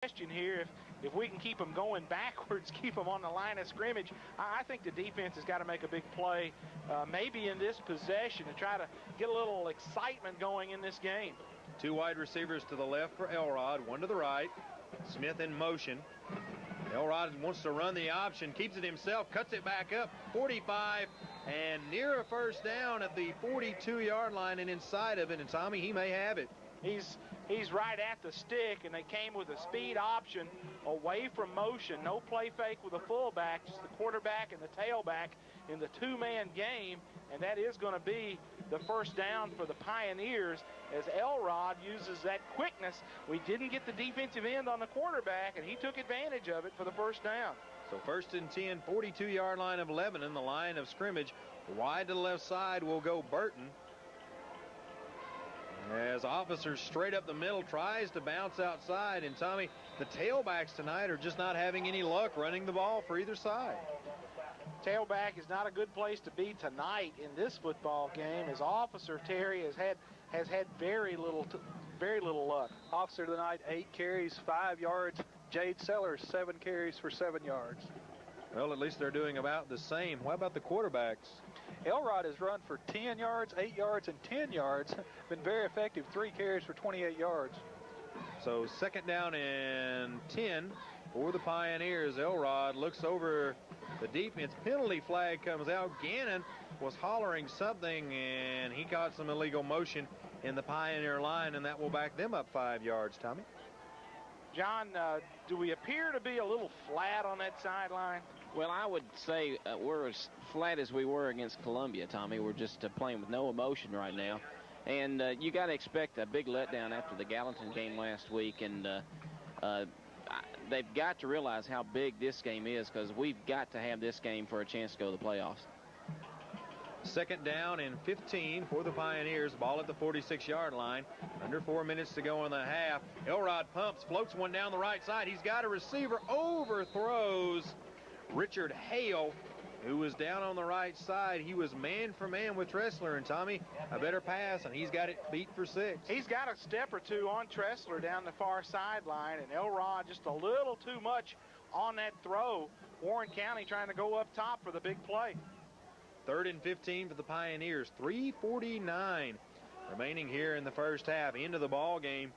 question here, if we can keep them going backwards, keep them on the line of scrimmage, I think the defense has got to make a big play, maybe in this possession, to try to get a little excitement going in this game. Two wide receivers to the left for Elrod, one to the right. Smith in motion. Elrod wants to run the option, keeps it himself, cuts it back up, 45, and near a first down at the 42-yard line and inside of it, and Tommy, he may have it. He's right at the stick, and they came with a speed option away from motion. No play fake with the fullback, just the quarterback and the tailback in the two-man game, and that is going to be the first down for the Pioneers as Elrod uses that quickness. We didn't get the defensive end on the quarterback, and he took advantage of it for the first down. So first and 10, 42-yard line of Lebanon, the line of scrimmage. Wide to the left side will go Burton. As Officer straight up the middle tries to bounce outside, and Tommy, the tailbacks tonight are just not having any luck running the ball for either side. Tailback is not a good place to be tonight in this football game, as Officer Terry has had very little luck. Officer tonight, 8 carries, 5 yards. Jade Sellers, 7 carries for 7 yards. Well, at least they're doing about the same. What about the quarterbacks? Elrod has run for 10 yards, 8 yards, and 10 yards. Been very effective, 3 carries for 28 yards. So second down and 10 for the Pioneers. Elrod looks over the defense. Penalty flag comes out. Gannon was hollering something, and he caught some illegal motion in the Pioneer line, and that will back them up 5 yards, Tommy. John, do we appear to be a little flat on that sideline? Well, I would say we're as flat as we were against Columbia, Tommy. We're just playing with no emotion right now. And you got to expect a big letdown after the Gallatin game last week. And they've got to realize how big this game is, because we've got to have this game for a chance to go to the playoffs. Second down and 15 for the Pioneers. Ball at the 46-yard line. Under 4 minutes to go in the half. Elrod pumps, floats one down the right side. He's got a receiver, overthrows Richard Hale, who was down on the right side. He was man for man with Tressler, and Tommy, a better pass, and he's got it beat for 6. He's got a step or two on Tressler down the far sideline, and Elrod just a little too much on that throw. Warren County trying to go up top for the big play. Third and 15 for the Pioneers. 3:49 remaining here in the first half. Into the ball game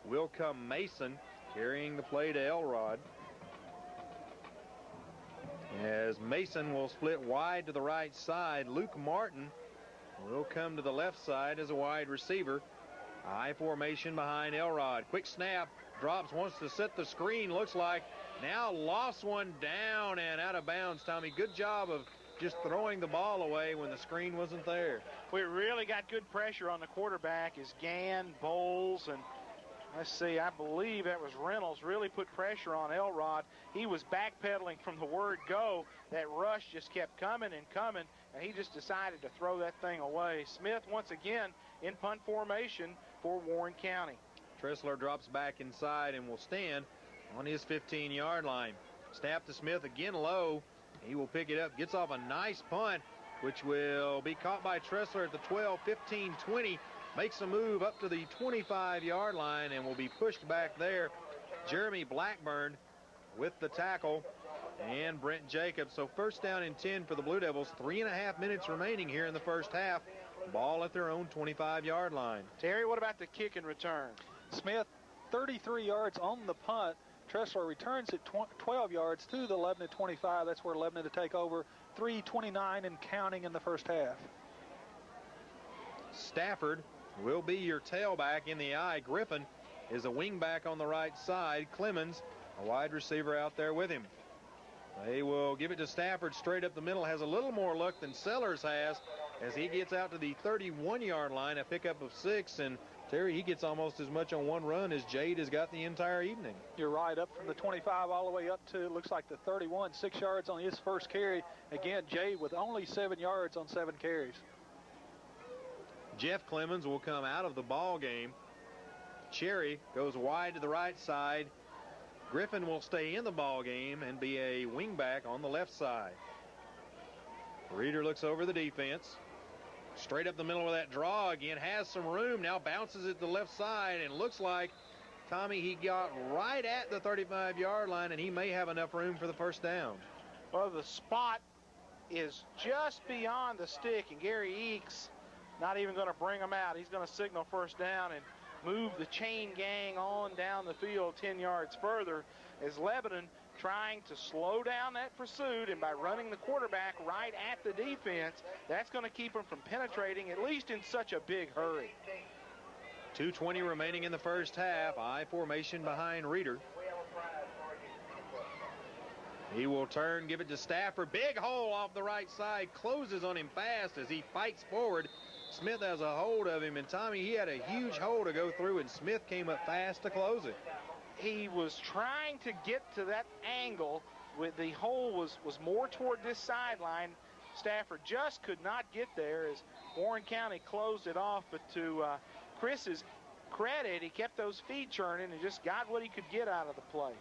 will come Mason, carrying the play to Elrod. As Mason will split wide to the right side, Luke Martin will come to the left side as a wide receiver. I formation behind Elrod. Quick snap, drops, wants to set the screen, looks like. Now lost one down and out of bounds, Tommy. Good job of just throwing the ball away when the screen wasn't there. We really got good pressure on the quarterback as Gann, Bowles, and let's see, I believe that was Reynolds, really put pressure on Elrod. He was backpedaling from the word go. That rush just kept coming and coming, and he just decided to throw that thing away. Smith once again in punt formation for Warren County. Tressler drops back inside and will stand on his 15-yard line. Snap to Smith again low. He will pick it up, gets off a nice punt, which will be caught by Tressler at the 12, 15, 20. Makes a move up to the 25-yard line and will be pushed back there. Jeremy Blackburn with the tackle and Brent Jacobs. So first down and 10 for the Blue Devils. 3.5 minutes remaining here in the first half. Ball at their own 25-yard line. Terry, what about the kick and return? Smith, 33 yards on the punt. Tressler returns it 12 yards to the 11 to 25. That's where Lebanon to take over. 3:29 and counting in the first half. Stafford will be your tailback in the eye. Griffin is a wingback on the right side. Clemens, a wide receiver out there with him. They will give it to Stafford straight up the middle. Has a little more luck than Sellers has as he gets out to the 31-yard line, a pickup of 6. And Terry, he gets almost as much on one run as Jade has got the entire evening. You're right, up from the 25 all the way up to, looks like the 31, 6 yards on his first carry. Again, Jade with only 7 yards on 7 carries. Jeff Clemens will come out of the ball game. Cherry goes wide to the right side. Griffin will stay in the ball game and be a wingback on the left side. Reeder looks over the defense. Straight up the middle with that draw again. Has some room. Now bounces it to the left side and looks like Tommy, he got right at the 35-yard line, and he may have enough room for the first down. Well, the spot is just beyond the stick, and Gary Eakes not even going to bring him out. He's going to signal first down and move the chain gang on down the field 10 yards further as Lebanon trying to slow down that pursuit, and by running the quarterback right at the defense, that's going to keep him from penetrating, at least in such a big hurry. 2:20 remaining in the first half. I formation behind Reeder. He will turn, give it to Stafford. Big hole off the right side. Closes on him fast as he fights forward. Smith has a hold of him, and Tommy, he had a huge hole to go through, and Smith came up fast to close it. He was trying to get to that angle. With the hole was more toward this sideline. Stafford just could not get there as Warren County closed it off, but to Chris's credit, he kept those feet churning and just got what he could get out of the play.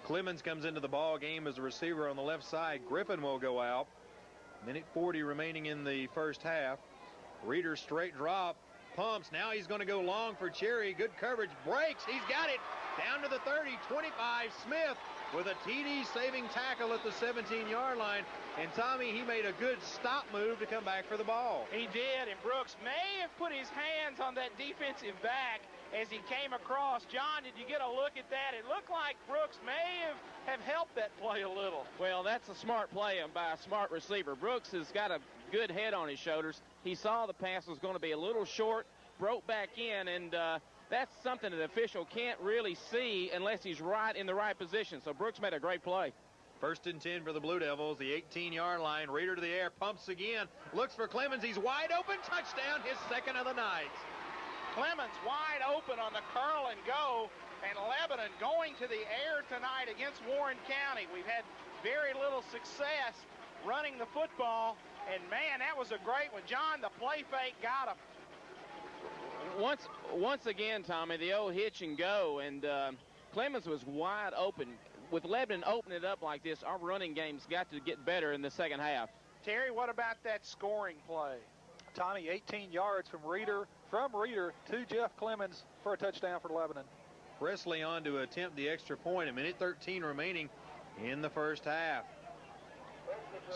Clemens comes into the ball game as a receiver on the left side. Griffin will go out. Minute 40 remaining in the first half. Reeder straight drop, pumps. Now he's going to go long for Cherry. Good coverage, breaks. He's got it down to the 30, 25. Smith with a TD saving tackle at the 17-yard line. And Tommy, he made a good stop move to come back for the ball. He did, and Brooks may have put his hands on that defensive back as he came across. John, did you get a look at that? It looked like Brooks may have helped that play a little. Well, that's a smart play by a smart receiver. Brooks has got a good head on his shoulders. He saw the pass was going to be a little short, broke back in, and that's something that the official can't really see unless he's right in the right position. So Brooks made a great play. 1st and 10 for the Blue Devils, the 18-yard line. Reeder to the air, pumps again, looks for Clemens. He's wide open, touchdown, his second of the night. Clemens wide open on the curl and go, and Lebanon going to the air tonight against Warren County. We've had very little success running the football, and man, that was a great one. John, the play fake got him. Once again, Tommy, the old hitch and go, and Clemens was wide open. With Lebanon opening it up like this, our running game's got to get better in the second half. Terry, what about that scoring play? Tommy, 18 yards from Reeder to Jeff Clemens for a touchdown for Lebanon. Presley on to attempt the extra point. A minute 13 remaining in the first half.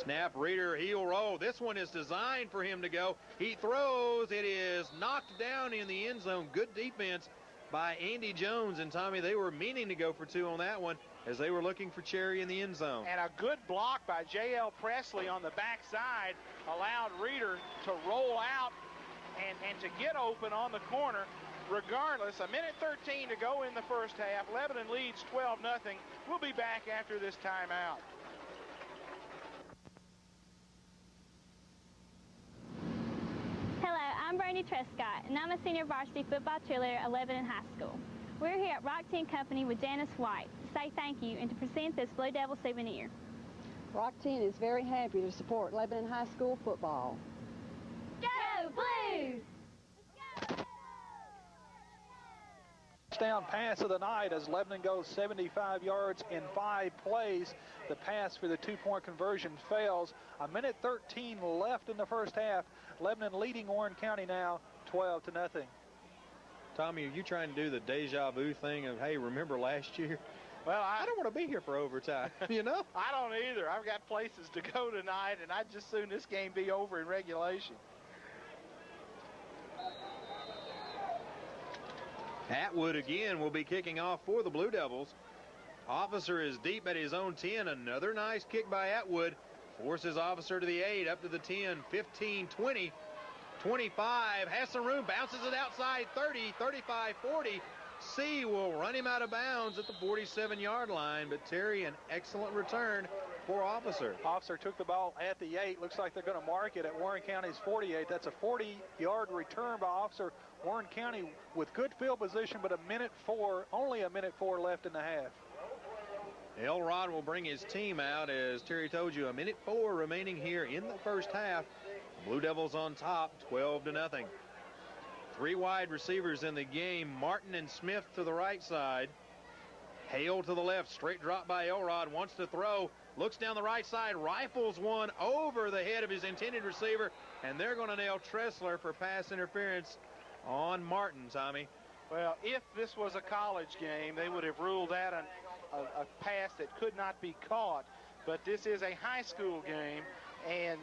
Snap, Reeder, heel roll. This one is designed for him to go. He throws. It is knocked down in the end zone. Good defense by Andy Jones. And Tommy, they were meaning to go for two on that one as they were looking for Cherry in the end zone. And a good block by J.L. Presley on the backside allowed Reeder to roll out and to get open on the corner. Regardless, a minute 13 to go in the first half. Lebanon leads 12-0. We'll be back after this timeout. Hello, I'm Brandy Trescott, and I'm a senior varsity football cheerleader at Lebanon High School. We're here at Rock 10 Company with Janice White to say thank you and to present this Blue Devil souvenir. Rock 10 is very happy to support Lebanon High School football. Go Blues! Touchdown pass of the night as Lebanon goes 75 yards in 5 plays. The pass for the two-point conversion fails. A minute 13 left in the first half. Lebanon leading Warren County now 12-0. Tommy, are you trying to do the deja vu thing of, hey, remember last year? Well, I don't want to be here for overtime, you know? I don't either. I've got places to go tonight, and I'd just soon this game be over in regulation. Atwood again will be kicking off for the Blue Devils. Officer is deep at his own 10. Another nice kick by Atwood. Forces Officer to the 8, up to the 10, 15, 20, 25. Has some room, bounces it outside 30, 35, 40. C will run him out of bounds at the 47-yard line, but Terry, an excellent return for Officer. Officer took the ball at the 8. Looks like they're going to mark it at Warren County's 48. That's a 40-yard return by Officer. Warren County with good field position, but only a minute 4 left in the half. Elrod will bring his team out, as Terry told you, a minute 4 remaining here in the first half. Blue Devils on top, 12-0. 3 wide receivers in the game. Martin and Smith to the right side. Hale to the left. Straight drop by Elrod. Wants to throw. Looks down the right side. Rifles one over the head of his intended receiver. And they're going to nail Tressler for pass interference on Martin, Tommy. Well, if this was a college game, they would have ruled that a pass that could not be caught. But this is a high school game, and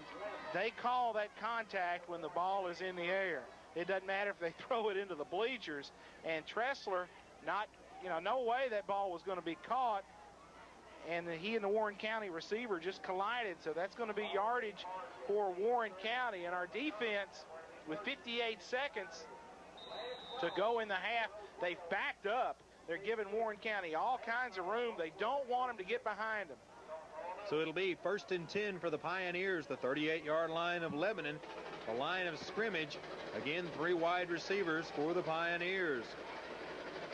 they call that contact when the ball is in the air. It doesn't matter if they throw it into the bleachers. And Tressler, no way that ball was going to be caught. And he and the Warren County receiver just collided. So that's going to be yardage for Warren County. And our defense, with 58 seconds to go in the half, they've backed up. They're giving Warren County all kinds of room. They don't want them to get behind them. So it'll be 1st and 10 for the Pioneers, the 38-yard line of Lebanon, the line of scrimmage. Again, 3 wide receivers for the Pioneers.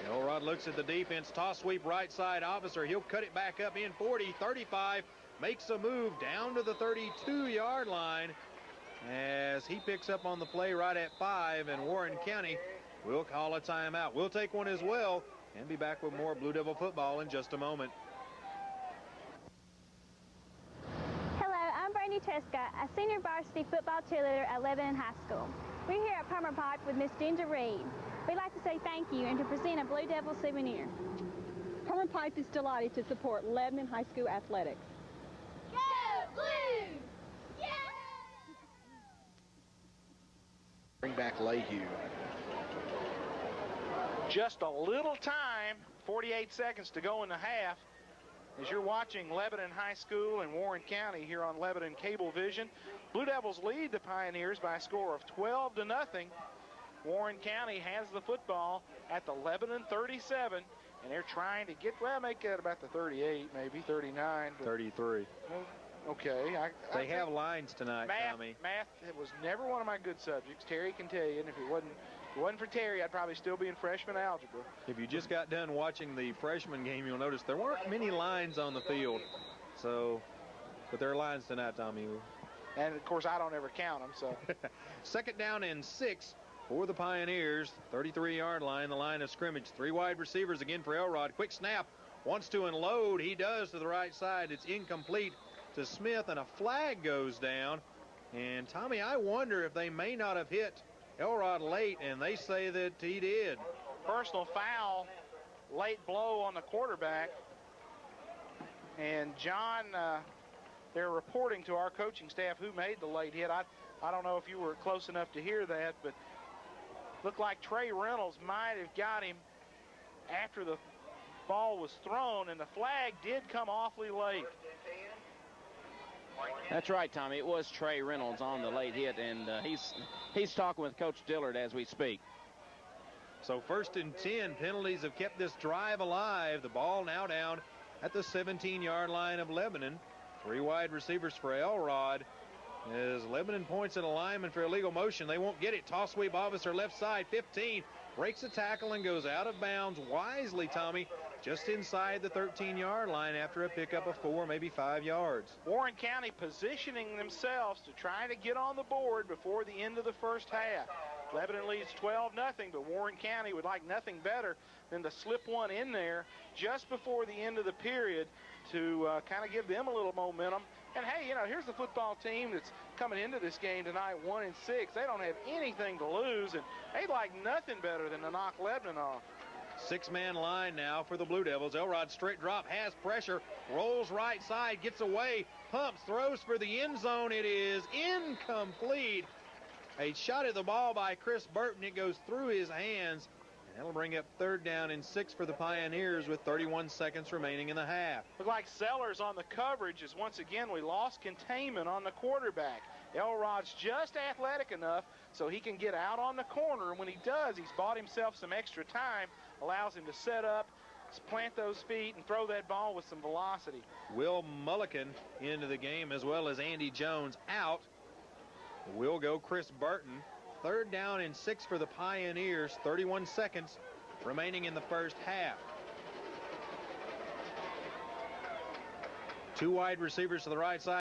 Elrod looks at the defense, toss sweep right side officer. He'll cut it back up in 40, 35, makes a move down to the 32-yard line as he picks up on the play right at 5, and Warren County will call a timeout. We'll take one as well and be back with more Blue Devil football in just a moment. I'm Brandy Trescott, a senior varsity football cheerleader at Lebanon High School. We're here at Palmer Park with Miss Ginger Reed. We'd like to say thank you and to present a Blue Devil souvenir. Palmer Pipe is delighted to support Lebanon High School athletics. Go Blue! Yeah! Bring back Lehue. Just a little time, 48 seconds to go in the half. As you're watching Lebanon High School and Warren County here on Lebanon Cablevision, Blue Devils lead the Pioneers by a score of 12-0. Warren County has the football at the Lebanon 37, and they're trying to make it about the 38, maybe 39. 33. Okay. They have lines tonight, Tommy. Math was never one of my good subjects. Terry can tell you, and if it wasn't for Terry, I'd probably still be in freshman algebra. If you just got done watching the freshman game, you'll notice there weren't many lines on the field. But there are lines tonight, Tommy. And, of course, I don't ever count them, so. 2nd down and 6 for the Pioneers. 33-yard line, the line of scrimmage. 3 wide receivers again for Elrod. Quick snap. Wants to unload. He does to the right side. It's incomplete to Smith, and a flag goes down. And, Tommy, I wonder if they may not have hit Elrod late, and they say that he did. Personal foul, late blow on the quarterback. And John, they're reporting to our coaching staff who made the late hit. I don't know if you were close enough to hear that, but looked like Trey Reynolds might have got him after the ball was thrown, and the flag did come awfully late. That's right, Tommy. It was Trey Reynolds on the late hit, and he's talking with Coach Dillard as we speak. So 1st and 10, penalties have kept this drive alive. The ball now down at the 17-yard line of Lebanon. 3 wide receivers for Elrod. As Lebanon points at a lineman for illegal motion, they won't get it. Toss sweep officer left side, 15. Breaks a tackle and goes out of bounds wisely, Tommy, just inside the 13-yard line after a pickup of 4, maybe 5 yards. Warren County positioning themselves to try to get on the board before the end of the first half. Lebanon leads 12-0, but Warren County would like nothing better than to slip one in there just before the end of the period to kind of give them a little momentum. And, hey, here's the football team that's coming into this game tonight, 1-6. They don't have anything to lose, and they'd like nothing better than to knock Lebanon off. 6-man line now for the Blue Devils. Elrod straight drop, has pressure, rolls right side, gets away, pumps, throws for the end zone. It is incomplete. A shot at the ball by Chris Burton. It goes through his hands. That'll bring up 3rd down and 6 for the Pioneers with 31 seconds remaining in the half. Look like Sellers on the coverage as once again we lost containment on the quarterback. Elrod's just athletic enough so he can get out on the corner. And when he does, he's bought himself some extra time, allows him to set up, plant those feet, and throw that ball with some velocity. Will Mulligan into the game as well as Andy Jones out. Will go Chris Burton. 3rd down and 6 for the Pioneers. 31 seconds remaining in the first half. 2 wide receivers to the right side.